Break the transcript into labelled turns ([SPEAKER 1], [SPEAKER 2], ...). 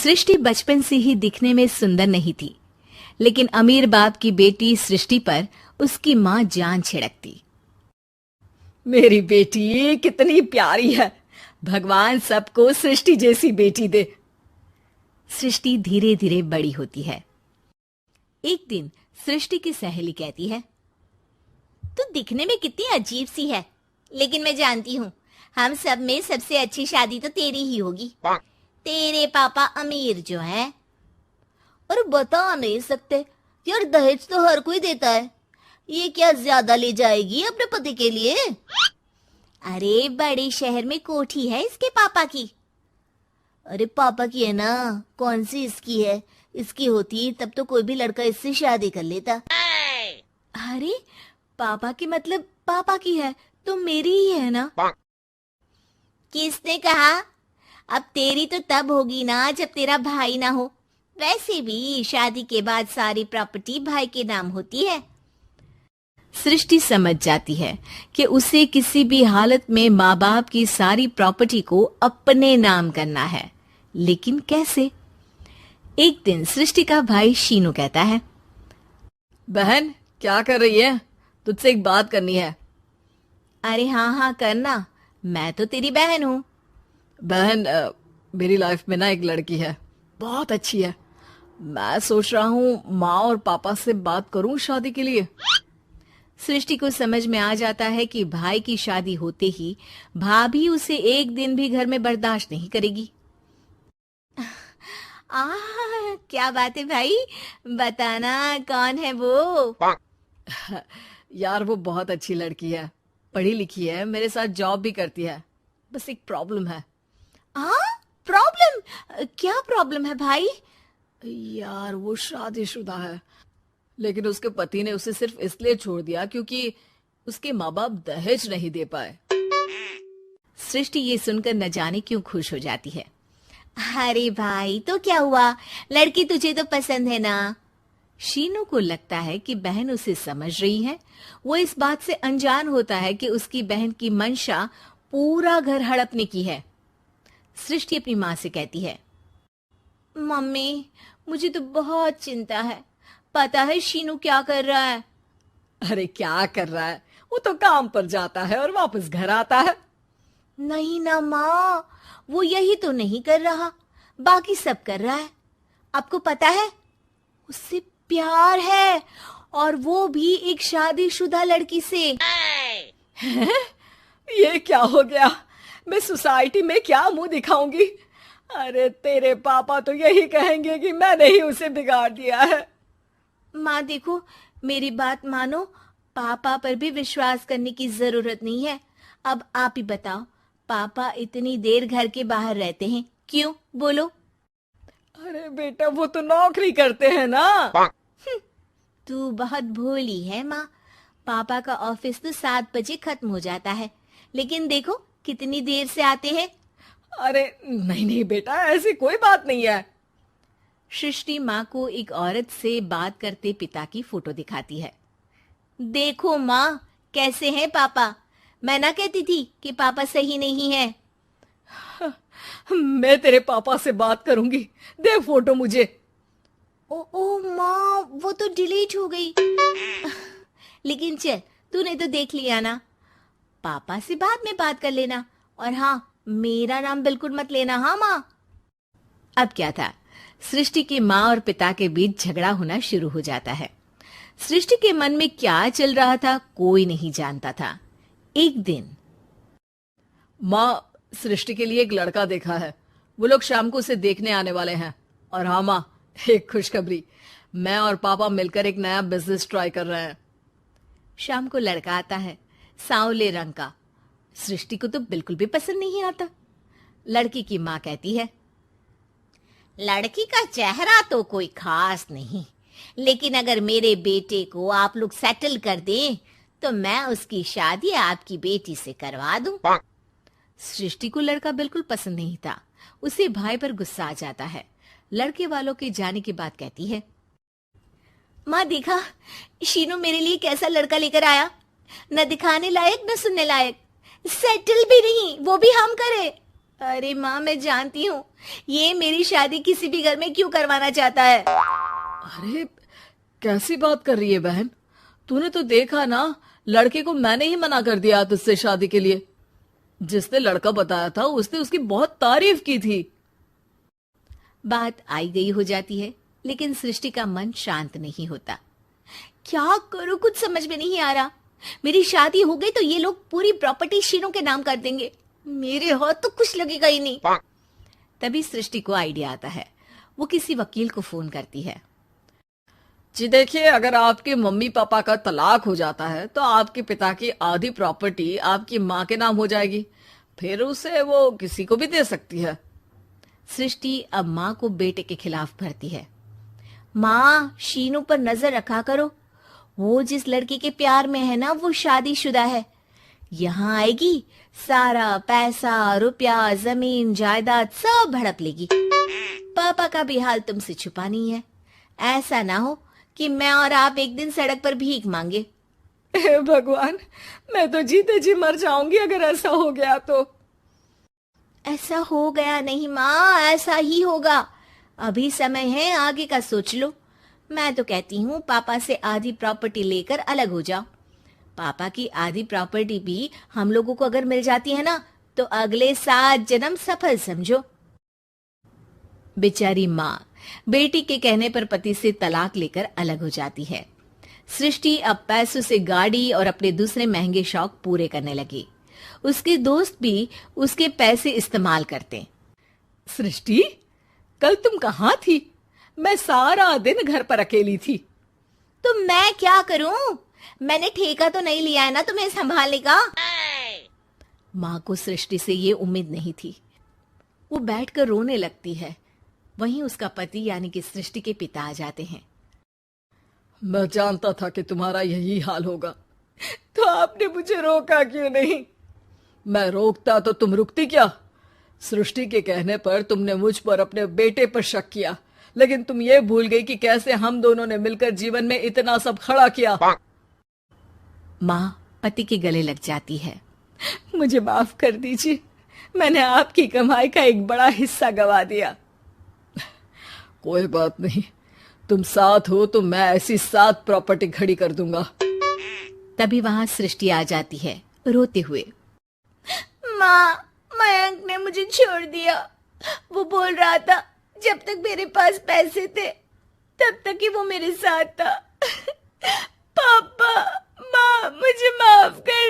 [SPEAKER 1] सृष्टि बचपन से ही दिखने में सुंदर नहीं थी, लेकिन अमीर बाप की बेटी सृष्टि पर उसकी माँ जान छिड़कती।
[SPEAKER 2] मेरी बेटी कितनी प्यारी है, भगवान सबको सृष्टि जैसी बेटी दे।
[SPEAKER 1] सृष्टि धीरे धीरे बड़ी होती है। एक दिन सृष्टि की सहेली कहती है,
[SPEAKER 3] तू दिखने में कितनी अजीब सी है, लेकिन मैं जानती हूँ हम सब में सबसे अच्छी शादी तो तेरी ही होगी। तेरे पापा अमीर जो हैं। और बता नहीं सकते यार, दहेज तो हर कोई देता है, ये क्या ज्यादा ले जाएगी अपने पति के लिए? अरे बड़े शहर में कोठी है इसके पापा की। अरे पापा की है ना, कौन सी इसकी है? इसकी होती तब तो कोई भी लड़का इससे शादी कर लेता।
[SPEAKER 1] अरे पापा की मतलब पापा की है तो मेरी ही है ना?
[SPEAKER 3] किसने कहा? अब तेरी तो तब होगी ना जब तेरा भाई ना हो। वैसे भी शादी के बाद सारी प्रॉपर्टी भाई के नाम होती है।
[SPEAKER 1] सृष्टि समझ जाती है कि उसे किसी भी हालत में माँ बाप की सारी प्रॉपर्टी को अपने नाम करना है, लेकिन कैसे? एक दिन सृष्टि का भाई शीनू कहता है,
[SPEAKER 2] बहन क्या कर रही है? तुझसे एक बात करनी है।
[SPEAKER 1] अरे हाँ हाँ करना, मैं तो तेरी बहन हूँ।
[SPEAKER 2] बहन मेरी लाइफ में ना एक लड़की है, बहुत अच्छी है। मैं सोच रहा हूँ माँ और पापा से बात करूँ शादी के लिए।
[SPEAKER 1] सृष्टि को समझ में आ जाता है कि भाई की शादी होते ही भाभी उसे एक दिन भी घर में बर्दाश्त नहीं करेगी। क्या बात है भाई, बताना कौन है वो?
[SPEAKER 2] यार वो बहुत अच्छी लड़की है, पढ़ी लिखी है, मेरे साथ जॉब भी करती है। बस एक प्रॉब्लम है।
[SPEAKER 1] प्रॉब्लम? क्या प्रॉब्लम है भाई?
[SPEAKER 2] यार वो शादीशुदा है, लेकिन उसके पति ने उसे सिर्फ इसलिए छोड़ दिया क्योंकि उसके माँ बाप दहेज नहीं दे पाए।
[SPEAKER 1] सृष्टि ये सुनकर न जाने क्यों खुश हो जाती है।
[SPEAKER 3] अरे भाई तो क्या हुआ, लड़की तुझे तो पसंद है ना?
[SPEAKER 1] शीनू को लगता है कि बहन उसे समझ रही है। वो इस बात से अनजान होता है कि उसकी बहन की मंशा पूरा घर हड़पने की है। सृष्टि अपनी माँ से कहती है,
[SPEAKER 3] मम्मी मुझे तो बहुत चिंता है। पता है शीनू क्या कर रहा है?
[SPEAKER 2] अरे क्या कर रहा है? वो तो काम पर जाता है और वापस घर आता है।
[SPEAKER 3] नहीं ना माँ, वो यही तो नहीं कर रहा, बाकी सब कर रहा है। आपको पता है उससे प्यार है, और वो भी एक शादीशुदा लड़की से।
[SPEAKER 2] ये क्या हो गया? मैं सोसाइटी में क्या मुंह दिखाऊंगी? अरे तेरे पापा तो यही कहेंगे कि मैंने ही उसे बिगाड़ दिया है।
[SPEAKER 3] माँ देखो, मेरी बात मानो, पापा पर भी विश्वास करने की जरूरत नहीं है। अब आप ही बताओ, पापा इतनी देर घर के बाहर रहते हैं क्यों? बोलो।
[SPEAKER 2] अरे बेटा वो तो नौकरी करते हैं ना।
[SPEAKER 3] तू बहुत भोली है माँ। पापा का ऑफिस तो 7 बजे खत्म हो जाता है, लेकिन देखो कितनी देर से आते हैं।
[SPEAKER 2] अरे नहीं नहीं बेटा, ऐसी कोई बात नहीं है।
[SPEAKER 1] सृष्टि माँ को एक औरत से बात करते पिता की फोटो दिखाती है।
[SPEAKER 3] देखो माँ कैसे हैं पापा। मैं ना कहती थी कि पापा सही नहीं है।
[SPEAKER 2] मैं तेरे पापा से बात करूंगी, दे फोटो मुझे।
[SPEAKER 3] ओ माँ, वो तो डिलीट हो गई। लेकिन चल, तूने तो देख लिया ना। पापा से बाद में बात कर लेना, और हाँ मेरा नाम बिल्कुल मत लेना। हाँ माँ।
[SPEAKER 1] अब क्या था, सृष्टि के माँ और पिता के बीच झगड़ा होना शुरू हो जाता है। सृष्टि के मन में क्या चल रहा था कोई नहीं जानता था। एक दिन,
[SPEAKER 2] माँ सृष्टि के लिए एक लड़का देखा है, वो लोग शाम को उसे देखने आने वाले हैं। और हाँ माँ, एक खुशखबरी, मैं और पापा मिलकर एक नया बिजनेस ट्राई कर रहे हैं।
[SPEAKER 1] शाम को लड़का आता है, सांवले रंग का। सृष्टि को तो बिल्कुल भी पसंद नहीं आता। लड़की की माँ कहती है,
[SPEAKER 3] लड़की का चेहरा तो कोई खास नहीं, लेकिन अगर मेरे बेटे को आप लोग सेटल कर दें तो मैं उसकी शादी आपकी बेटी से करवा दूं।
[SPEAKER 1] सृष्टि को लड़का बिल्कुल पसंद नहीं था। उसे भाई पर गुस्सा आ जाता है। लड़के वालों के जाने के बाद कहती है,
[SPEAKER 3] माँ देखा शीनू मेरे लिए कैसा लड़का लेकर आया, न दिखाने लायक न सुनने लायक, सेटल भी नहीं, वो भी हम करे। अरे माँ, मैं जानती हूँ ये मेरी शादी किसी भी घर में क्यों करवाना चाहता है।
[SPEAKER 2] अरे कैसी बात कर रही है बहन, तूने तो देखा ना, लड़के को मैंने ही मना कर दिया तुझसे शादी के लिए। जिसने लड़का बताया था उसने उसकी बहुत तारीफ की थी।
[SPEAKER 1] बात आई गई हो जाती है, लेकिन सृष्टि का मन शांत नहीं होता।
[SPEAKER 3] क्या करूँ, कुछ समझ में नहीं आ रहा। मेरी शादी हो गई तो ये लोग पूरी प्रॉपर्टी शीनू के नाम कर देंगे, मेरे हाथ तो कुछ लगेगा ही नहीं।
[SPEAKER 1] तभी सृष्टि को आइडिया आता है। वो किसी वकील को फोन करती है।
[SPEAKER 2] जी देखिए, अगर आपके मम्मी पापा का तलाक हो जाता है तो आपके पिता की आधी प्रॉपर्टी आपकी माँ के नाम हो जाएगी, फिर उसे वो किसी को भी दे सकती है।
[SPEAKER 1] सृष्टि अब माँ को बेटे के खिलाफ भरती है।
[SPEAKER 3] माँ, शीनू पर नजर रखा करो, वो जिस लड़की के प्यार में है ना वो शादीशुदा है। यहाँ आएगी, सारा पैसा रुपया जमीन जायदाद सब हड़प लेगी। पापा का भी हाल तुमसे छुपा नहीं है। ऐसा ना हो कि मैं और आप एक दिन सड़क पर भीख मांगे।
[SPEAKER 2] हे भगवान, मैं तो जीते जी मर जाऊंगी अगर ऐसा हो गया तो।
[SPEAKER 3] ऐसा हो गया नहीं माँ, ऐसा ही होगा। अभी समय है, आगे का सोच लो। मैं तो कहती हूँ पापा से आधी प्रॉपर्टी लेकर अलग हो जाओ। पापा की आधी प्रॉपर्टी भी हम लोगों को अगर मिल जाती है ना तो अगले 7 जन्म सफल समझो।
[SPEAKER 1] बेचारी माँ बेटी के कहने पर पति से तलाक लेकर अलग हो जाती है। सृष्टि अब पैसों से गाड़ी और अपने दूसरे महंगे शौक पूरे करने लगी। उसके दोस्त भी उसके पैसे इस्तेमाल करते।
[SPEAKER 2] सृष्टि, कल तुम कहाँ थी? मैं सारा दिन घर पर अकेली थी।
[SPEAKER 3] तो मैं क्या करूं? मैंने ठेका तो नहीं लिया है ना तुम्हें संभालने का।
[SPEAKER 1] माँ को सृष्टि से ये उम्मीद नहीं थी। वो बैठकर रोने लगती है। वहीं उसका पति यानी कि सृष्टि के पिता आ जाते हैं।
[SPEAKER 2] मैं जानता था कि तुम्हारा यही हाल होगा, तो आपने मुझे रोका क्यों नहीं? मैं रोकता तो तुम रुकती क्या? सृष्टि के कहने पर तुमने मुझ पर अपने बेटे पर शक किया, लेकिन तुम ये भूल गई कि कैसे हम दोनों ने मिलकर जीवन में इतना सब खड़ा किया।
[SPEAKER 1] माँ पति के गले लग जाती है।
[SPEAKER 2] मुझे माफ कर दीजिए, मैंने आपकी कमाई का एक बड़ा हिस्सा गवा दिया। कोई बात नहीं, तुम साथ हो तो मैं ऐसी 7 प्रॉपर्टी खड़ी कर दूंगा।
[SPEAKER 1] तभी वहां सृष्टि आ जाती है रोते हुए।
[SPEAKER 3] माँ, मयंक ने मुझे छोड़ दिया। वो बोल रहा था जब तक मेरे पास पैसे थे तब तक ही वो मेरे साथ था। पापा, माँ, मुझे माफ कर